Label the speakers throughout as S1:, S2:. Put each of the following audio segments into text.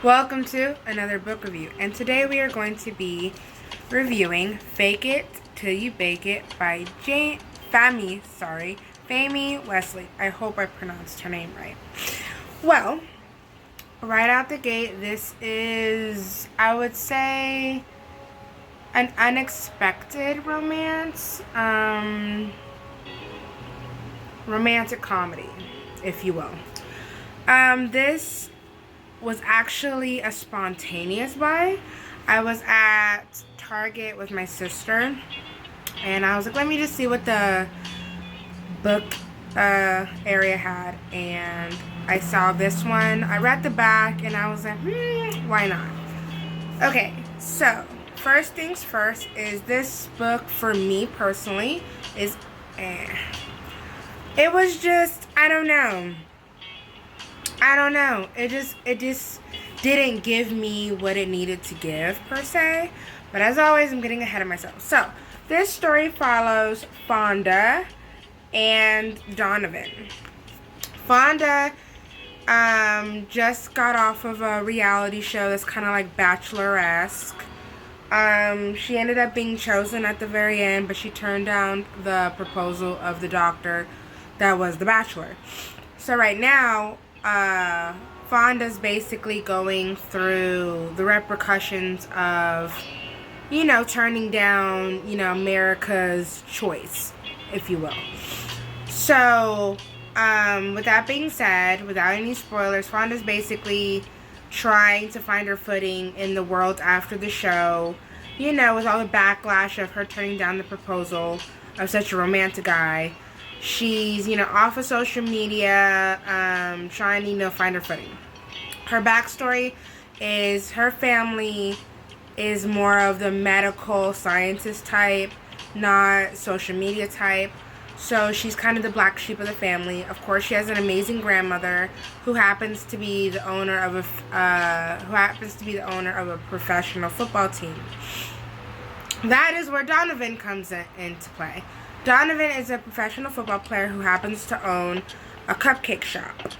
S1: Welcome to another book review, and today we are going to be reviewing Fake It Till You Bake It by Jamie Wesley. I hope I pronounced her name right. Well, right out the gate, this is, I would say, an unexpected romance, romantic comedy, if you will. This was actually a spontaneous buy. I was at Target with my sister, and I was like, let me just see what the book area had, and I saw this one. I read the back, and I was like, why not? Okay, so first things first is this book, for me personally, is it was just, I don't know. It just didn't give me what it needed to give, per se. But as always, I'm getting ahead of myself. So, this story follows Fonda and Donovan. Fonda just got off of a reality show that's kind of like Bachelor-esque. She ended up being chosen at the very end, but she turned down the proposal of the doctor that was the Bachelor. So right now, Fonda's basically going through the repercussions of, turning down, America's choice, if you will. So, with that being said, without any spoilers, Fonda's basically trying to find her footing in the world after the show, with all the backlash of her turning down the proposal of such a romantic guy. She's, off of social media, trying to, find her footing. Her backstory is her family is more of the medical scientist type, not social media type. So she's kind of the black sheep of the family. Of course, she has an amazing grandmother who happens to be the owner of a professional football team. That is where Donovan comes into play. Donovan is a professional football player who happens to own a cupcake shop.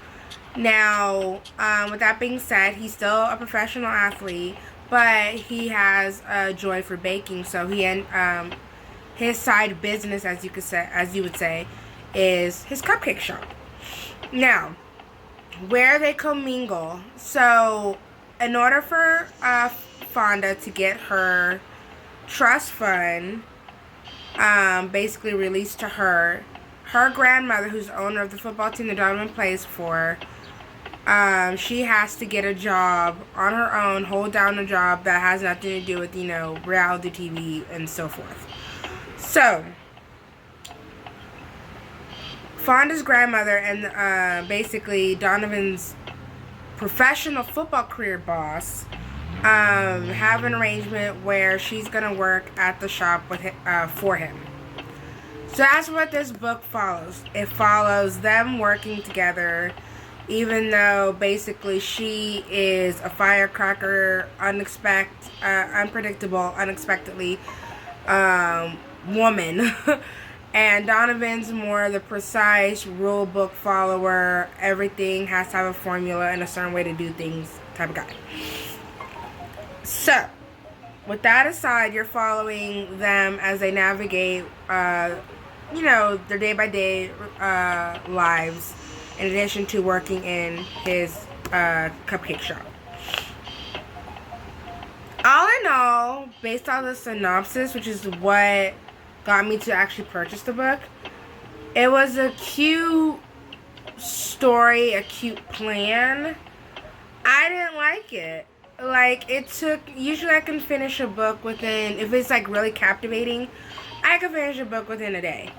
S1: Now, with that being said, he's still a professional athlete, but he has a joy for baking. So his side business, as you would say, is his cupcake shop. Now, where they commingle. So, in order for Fonda to get her trust fund basically released to her grandmother, who's the owner of the football team that Donovan plays for, she has to get a job on her own, hold down a job that has nothing to do with, reality TV and so forth. So, Fonda's grandmother and basically Donovan's professional football career boss have an arrangement where she's gonna work at the shop for him. So that's what this book follows. It follows them working together, even though basically she is a firecracker, unpredictable, unexpectedly woman, and Donovan's more the precise rule book follower. Everything has to have a formula and a certain way to do things type of guy. So, with that aside, you're following them as they navigate, their day-by-day lives, in addition to working in his cupcake shop. All in all, based on the synopsis, which is what got me to actually purchase the book, it was a cute story, a cute plan. I didn't like it. Usually I can finish a book within, if it's really captivating, I can finish a book within a day.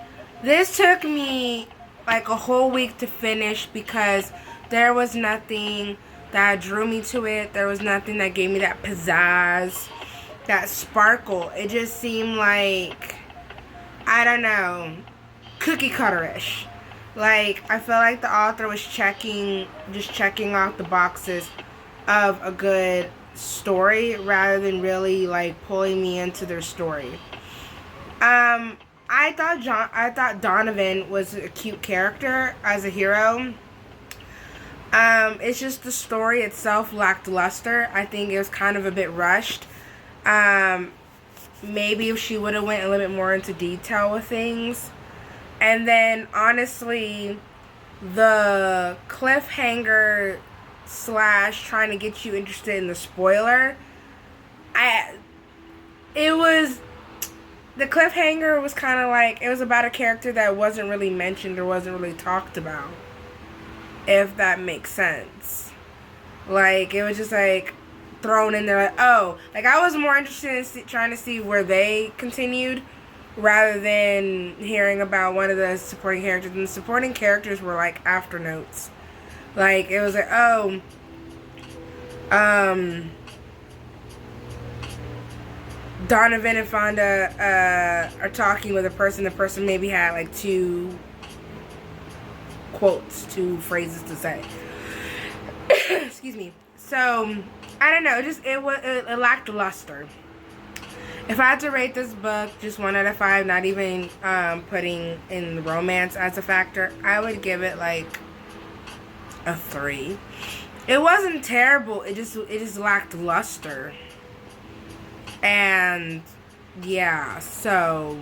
S1: This took me a whole week to finish because there was nothing that drew me to it. There was nothing that gave me that pizzazz, that sparkle. It just seemed like, I don't know, cookie cutter-ish. I felt like the author was checking off the boxes of a good story rather than really pulling me into their story. I thought Donovan was a cute character as a hero. It's just the story itself lacked luster. I think it was kind of a bit rushed. Maybe if she would have went a little bit more into detail with things. And then, honestly, the cliffhanger slash trying to get you interested in the spoiler, the cliffhanger was kind of like, it was about a character that wasn't really mentioned or wasn't really talked about, if that makes sense. Like, it was just like thrown in there like, oh, like I was more interested in trying to see where they continued rather than hearing about one of the supporting characters. And the supporting characters were like afternotes. Like, it was like, oh, Donovan and Fonda are talking with a person. The person maybe had like two phrases to say. Excuse me. So, I don't know. It lacked luster. If I had to rate this book, just 1 out of 5, not even putting in romance as a factor, I would give it like a 3. It wasn't terrible. It just lacked luster. And yeah, so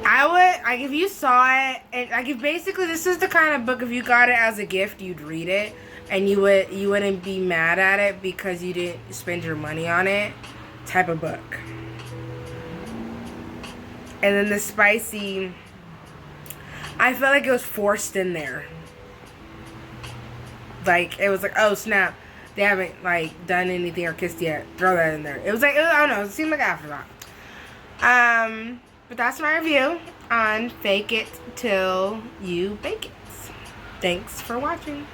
S1: I would, like, if you saw it, and like, if basically this is the kind of book, if you got it as a gift, you'd read it, and you wouldn't be mad at it because you didn't spend your money on it, type of book. And then the spicy, I felt like it was forced in there. Like, it was like, oh snap, they haven't like done anything or kissed yet, throw that in there. It was like, I don't know, it seemed like an afterthought. But that's my review on Fake It Till You Bake It. Thanks for watching.